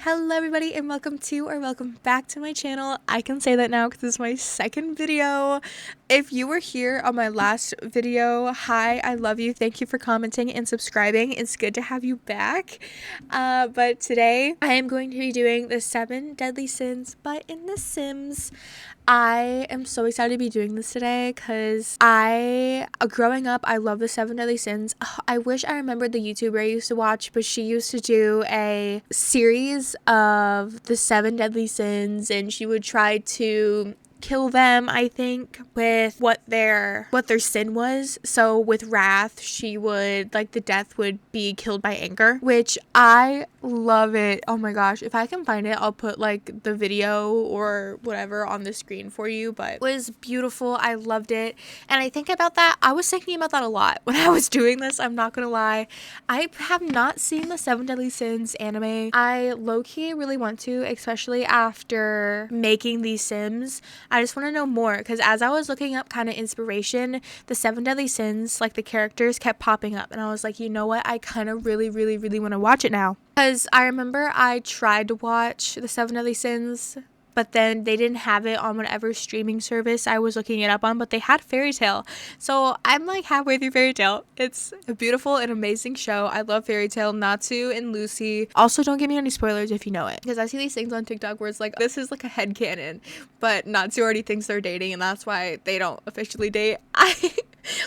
Hello everybody and welcome back to my channel. I can say that now because this is my second video. If you were here on my last video, hi, I love you. Thank you for commenting and subscribing. It's good to have you back. But today I am going to be doing the 7 deadly sins, but in The Sims. I am so excited to be doing this today because growing up, I love the 7 deadly sins. I wish I remembered the YouTuber I used to watch, but she used to do a series of the 7 deadly sins and she would try to kill them, I think, with what their sin was. So with wrath, she would, like, the death would be killed by anger, which I love it. Oh my gosh, if I can find it, I'll put like the video or whatever on the screen for you, but it was beautiful. I loved it. And I think about that, I was thinking about that a lot when I was doing this. I'm not gonna lie, I have not seen the 7 deadly sins anime. I low-key really want to, especially after making these Sims. I just want to know more because as I was looking up kind of inspiration, the 7 deadly sins, like the characters kept popping up and I was like, you know what, I kind of really want to watch it now. Because I remember I tried to watch the 7 deadly sins, but then they didn't have it on whatever streaming service I was looking it up on, but they had Fairy Tail. So I'm like halfway through Fairy Tail. It's a beautiful and amazing show. I love Fairy Tail. Natsu and Lucy. Also, don't give me any spoilers if you know it, because I see these things on TikTok where it's like, this is like a headcanon, but Natsu already thinks they're dating and that's why they don't officially date.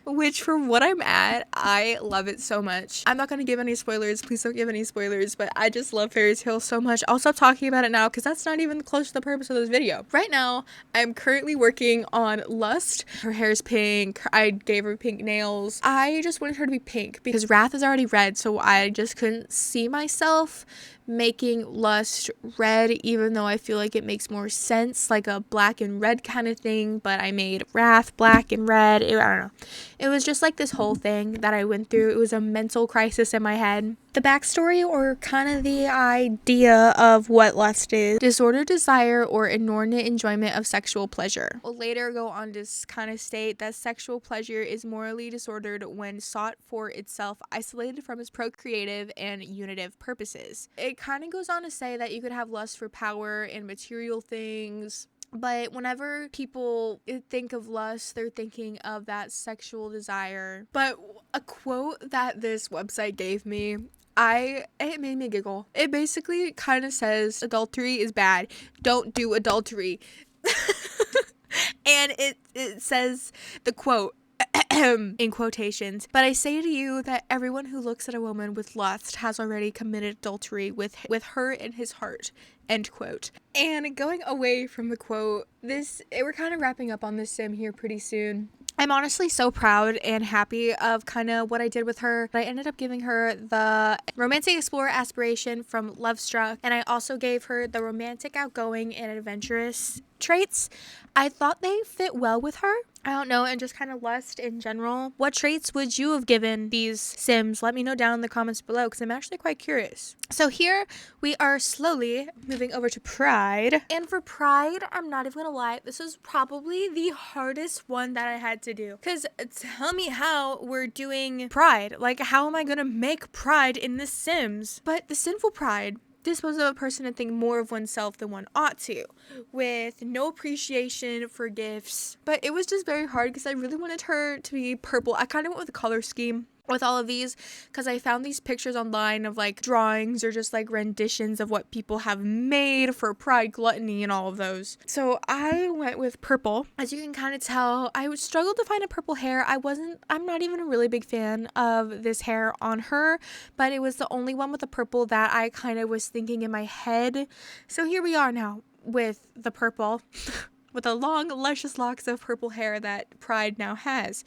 Which, for what I'm at, I love it so much. I'm not going to give any spoilers. Please don't give any spoilers, but I just love Fairy Tail so much. I'll stop talking about it now because that's not even close to the purpose of this video. Right now, I'm currently working on Lust. Her hair's pink. I gave her pink nails. I just wanted her to be pink because Wrath is already red, so I just couldn't see myself making Lust red, even though I feel like it makes more sense, like a black and red kind of thing, but I made Wrath black and red. I don't know. It was just like this whole thing that I went through. It was a mental crisis in my head. The backstory, or kind of the idea of what lust is: disordered desire or inordinate enjoyment of sexual pleasure. We'll later go on to kind of state that sexual pleasure is morally disordered when sought for itself, isolated from its procreative and unitive purposes. It kind of goes on to say that you could have lust for power and material things, but whenever people think of lust, they're thinking of that sexual desire. But a quote that this website gave me, it made me giggle. It basically kind of says adultery is bad. Don't do adultery. And it says the quote, in quotations, but I say to you that everyone who looks at a woman with lust has already committed adultery with her in his heart. End quote. And going away from the quote, we're kind of wrapping up on this sim here pretty soon. I'm honestly so proud and happy of kind of what I did with her. I ended up giving her the romantic explorer aspiration from Love Struck, and I also gave her the romantic, outgoing, and adventurous traits. I thought they fit well with her. I don't know, and just kind of lust in general. What traits would you have given these Sims? Let me know down in the comments below because I'm actually quite curious. So here we are slowly moving over to Pride. And for Pride, I'm not even gonna lie, this was probably the hardest one that I had to do. Because tell me how we're doing Pride. Like, how am I gonna make Pride in The Sims? But the sinful pride dispose of a person to think more of oneself than one ought to, with no appreciation for gifts. But it was just very hard because I really wanted her to be purple. I kind of went with the color scheme with all of these because I found these pictures online of like drawings or just like renditions of what people have made for Pride, Gluttony, and all of those. So I went with purple. As you can kind of tell, I struggled to find a purple hair. I'm not even a really big fan of this hair on her, but it was the only one with the purple that I kind of was thinking in my head. So here we are now with the purple. With the long, luscious locks of purple hair that Pride now has.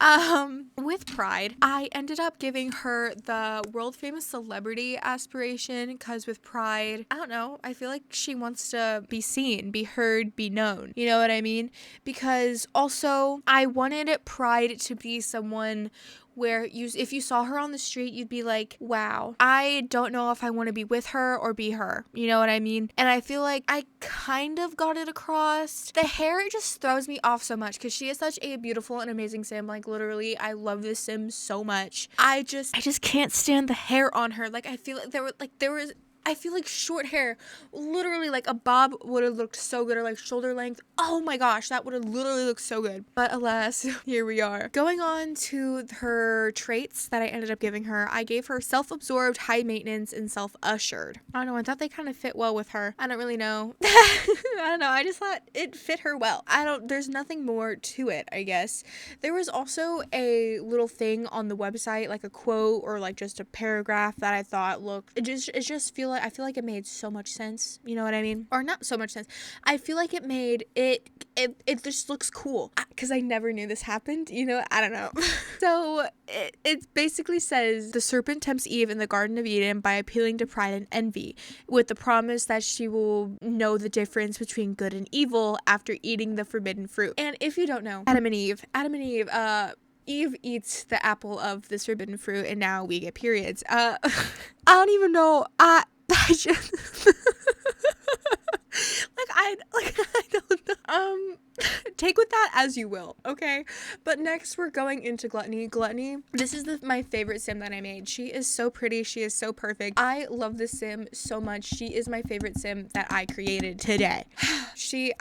With Pride, I ended up giving her the world famous celebrity aspiration because with Pride, I don't know, I feel like she wants to be seen, be heard, be known. You know what I mean? Because also, I wanted Pride to be someone where if you saw her on the street, you'd be like, wow, I don't know if I want to be with her or be her. You know what I mean? And I feel like I kind of got it across. The hair just throws me off so much because she is such a beautiful and amazing sim. Like, literally, I love this sim so much. I just can't stand the hair on her. Like, I feel like there was I feel like short hair, literally like a bob would have looked so good, or like shoulder length. Oh my gosh, that would have literally looked so good. But alas, here we are. Going on to her traits that I ended up giving her, I gave her self-absorbed, high maintenance, and self-assured. I don't know, I thought they kind of fit well with her. I don't really know. I don't know, I just thought it fit her well. There's nothing more to it, I guess. There was also a little thing on the website, like a quote or like just a paragraph that I thought looked, I feel like it made so much sense. You know what I mean? Or not so much sense. I feel like it made it just looks cool, because I never knew this happened. You know, I don't know. So it basically says the serpent tempts Eve in the Garden of Eden by appealing to pride and envy, with the promise that she will know the difference between good and evil after eating the forbidden fruit. And if you don't know, Adam and Eve, Eve eats the apple of this forbidden fruit, and now we get periods. I don't even know. I just I don't know. Take with that as you will, okay? But next we're going into Gluttony. Gluttony, this is my favorite sim that I made. She is so pretty. She is so perfect. I love this sim so much. She is my favorite sim that I created today.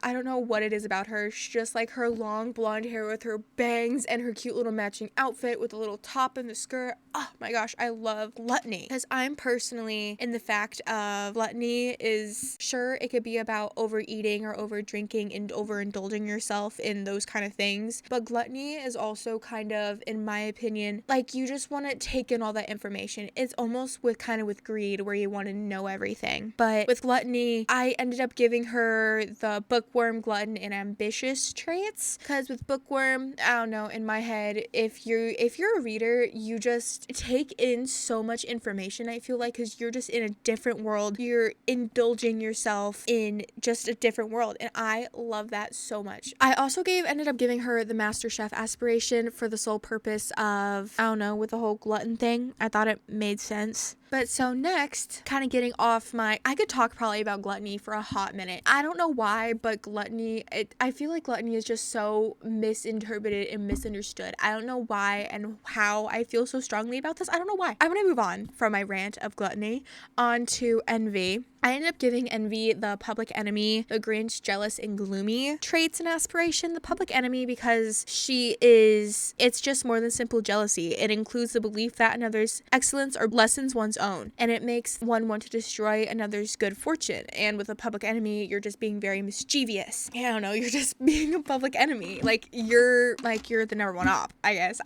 I don't know what it is about her. She's just like her long blonde hair with her bangs and her cute little matching outfit with a little top and the skirt. Oh my gosh, I love Gluttony. Because I'm personally in the fact of Gluttony is, sure, it could be about overeating or over drinking and overindulging yourself in those kind of things, but Gluttony is also kind of, in my opinion, like you just want to take in all that information. It's almost with greed, where you want to know everything. But with Gluttony, I ended up giving her the bookworm, glutton, and ambitious traits, because with bookworm, I don't know, in my head, if you're a reader, you just take in so much information, I feel like, because you're just in a different world. You're indulging yourself in just a different world, and I love that so much. I also ended up giving her the Master Chef aspiration for the sole purpose of, I don't know, with the whole glutton thing. I thought it made sense. But so next, kind of getting off I could talk probably about Gluttony for a hot minute. I don't know why, but Gluttony, I feel like Gluttony is just so misinterpreted and misunderstood. I don't know why and how I feel so strongly about this. I don't know why. I'm going to move on from my rant of Gluttony on to envy. I ended up giving envy the public enemy, the Grinch, jealous, and gloomy traits and aspiration. The public enemy because it's just more than simple jealousy. It includes the belief that another's excellence or lessens one's own, and it makes one want to destroy another's good fortune. And with a public enemy, you're just being very mischievous. I don't know, you're just being a public enemy. You're the number one op, I guess.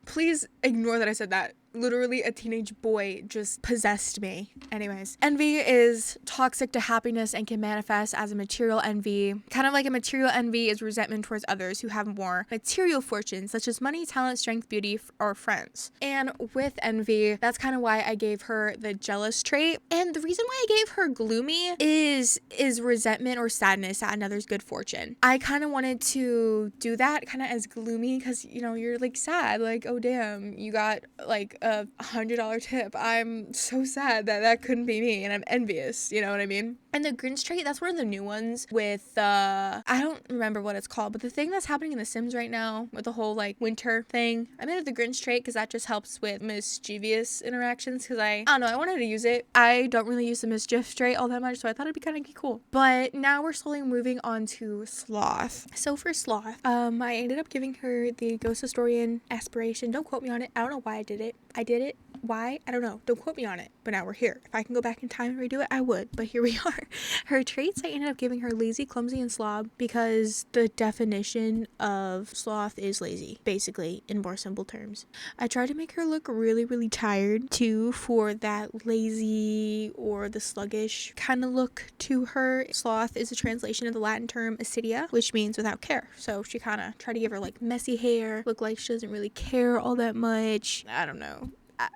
Please ignore that I said that. Literally a teenage boy just possessed me. Anyways, envy is toxic to happiness and can manifest as a material envy. Kind of like a material envy is resentment towards others who have more material fortunes, such as money, talent, strength, beauty, or friends. And with envy, that's kind of why I gave her the jealous trait. And the reason why I gave her gloomy is resentment or sadness at another's good fortune. I kind of wanted to do that kind of as gloomy because, you know, you're like sad, like, oh damn, you got like a $100 tip. I'm so sad that couldn't be me, and I'm envious, you know what I mean? And the Grinch trait, that's one of the new ones with I don't remember what it's called, but the thing that's happening in The Sims right now with the whole like winter thing, I made it the Grinch trait because that just helps with mischievous interactions, because I don't know, I wanted to use it. I don't really use the mischief trait all that much, so I thought it'd be kind of cool. But now we're slowly moving on to Sloth. So for Sloth, I ended up giving her the Ghost Historian aspiration. Don't quote me on it. I don't know why I did it. I did it. Why? I don't know. Don't quote me on it. But now we're here. If I can go back in time and redo it, I would. But here we are. Her traits, I ended up giving her lazy, clumsy, and slob because the definition of sloth is lazy, basically, in more simple terms. I tried to make her look really, really tired too, for that lazy or the sluggish kind of look to her. Sloth is a translation of the Latin term assidia, which means without care. So she kind of tried to give her like messy hair, look like she doesn't really care all that much. I don't know. I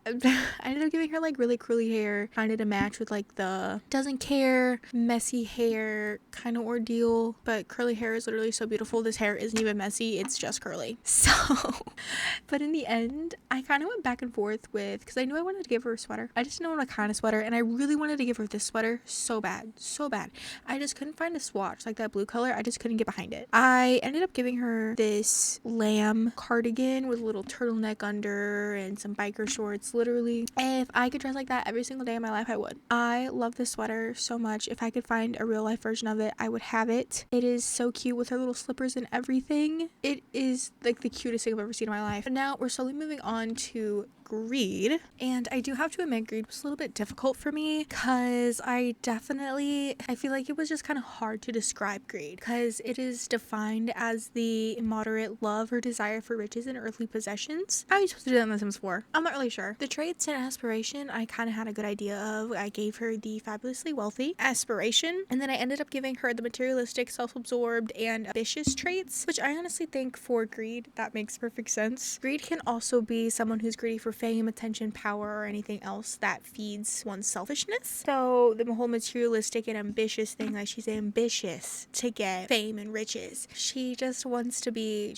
ended up giving her like really curly hair, kind of to match with like the doesn't care, messy hair kind of ordeal. But curly hair is literally so beautiful. This hair isn't even messy, it's just curly. So, but in the end, I kind of went back and forth because I knew I wanted to give her a sweater. I just didn't know what kind of sweater, and I really wanted to give her this sweater so bad, so bad. I just couldn't find a swatch, like that blue color. I just couldn't get behind it. I ended up giving her this lamb cardigan with a little turtleneck under and some biker shorts shorts. Literally, if I could dress like that every single day of my life, I would. I love this sweater so much. If I could find a real life version of it, I would have it. It is so cute with her little slippers and everything. It is like the cutest thing I've ever seen in my life. But now we're slowly moving on to Greed, and I do have to admit Greed was a little bit difficult for me because I feel like it was just kind of hard to describe Greed because it is defined as the immoderate love or desire for riches and earthly possessions. How are you supposed to do that in The Sims 4? I'm not really sure. The traits and aspiration I kind of had a good idea of. I gave her the fabulously wealthy aspiration, and then I ended up giving her the materialistic, self-absorbed, and ambitious traits, which I honestly think for Greed that makes perfect sense. Greed can also be someone who's greedy for fame, attention, power, or anything else that feeds one's selfishness. So the whole materialistic and ambitious thing, like she's ambitious to get fame and riches. She just wants to be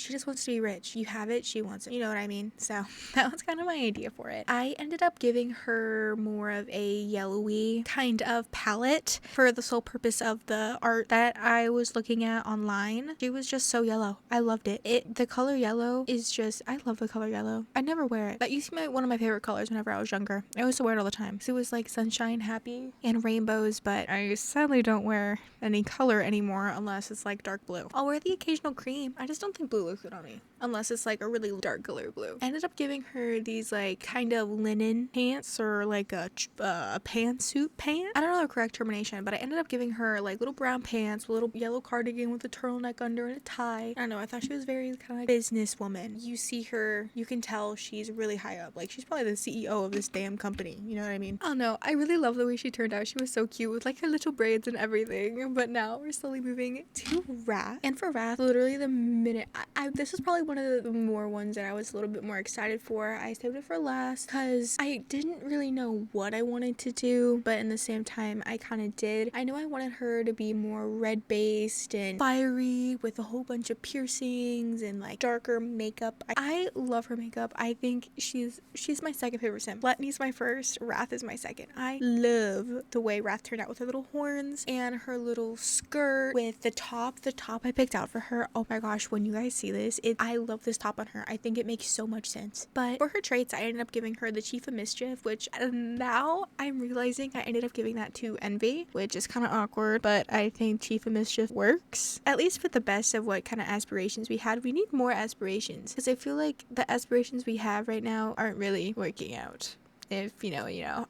rich. You have it, she wants it. You know what I mean? So that was kind of my idea for it. I ended up giving her more of a yellowy kind of palette for the sole purpose of the art that I was looking at online. She was just so yellow. I loved it. The color yellow is just, I love the color yellow. I never wear it. That used to be one of my favorite colors whenever I was younger. I used to wear it all the time. So it was like sunshine, happy, and rainbows, but I sadly don't wear any color anymore unless it's like dark blue. I'll wear the occasional cream. I just don't think blue looks good on me unless it's like a really dark color blue. I ended up giving her these like kind of linen pants or like a pantsuit pant. I don't know the correct termination, but I ended up giving her like little brown pants, a little yellow cardigan with a turtleneck under and a tie. I don't know. I thought she was very kind of businesswoman. You see her, you can tell she's really high up. Like she's probably the CEO of this damn company. You know what I mean? I don't know. I really love the way she turned out. She was so cute with like her little braids and everything. But now we're slowly moving to Wrath. And for Wrath, literally the minute this is probably one of the more ones that I was a little bit more excited for. I saved it for last because I didn't really know what I wanted to do, but in the same time I kind of did. I knew I wanted her to be more red based and fiery with a whole bunch of piercings and like darker makeup. I love her makeup. I think she's my second favorite sim. Gluttony's my first, Wrath is my second. I love the way Wrath turned out with her little horns and her little skirt with the top I picked out for her. Oh my gosh, when you guys see this, I love this top on her. I think it makes so much sense. But for her traits, I ended up giving her the Chief of Mischief, which now I'm realizing I ended up giving that to Envy, which is kind of awkward, but I think Chief of Mischief works. At least for the best of what kind of aspirations we had. We need more aspirations because I feel like the aspirations we have right now aren't really working out. If you know, you know.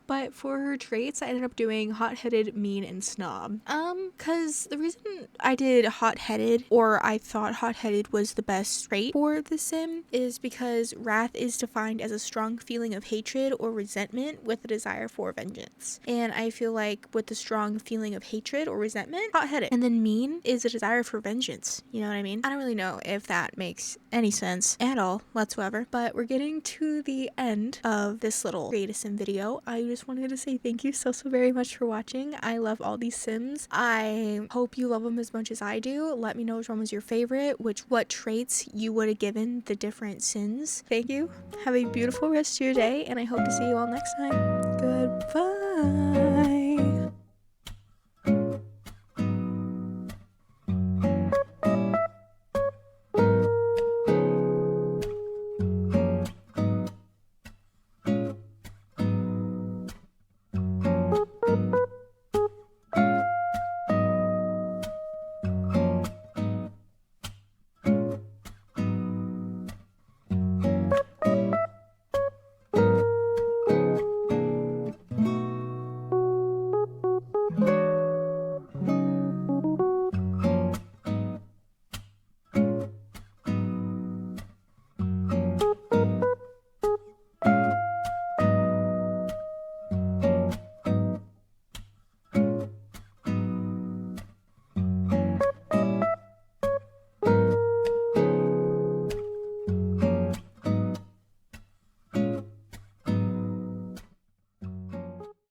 But for her traits, I ended up doing hot-headed, mean, and snob. Because the reason I did hot-headed, or I thought hot-headed was the best trait for the sim, is because Wrath is defined as a strong feeling of hatred or resentment with a desire for vengeance. And I feel like with the strong feeling of hatred or resentment, hot-headed. And then mean is a desire for vengeance. You know what I mean? I don't really know if that makes any sense at all whatsoever. But we're getting to the end of this little create a sim video. I just wanted to say thank you so very much for watching. I love all these sims. I hope you love them as much as I do. Let me know which one was your favorite, what traits you would have given the different sims. Thank you. Have a beautiful rest of your day, and I hope to see you all next time. Goodbye.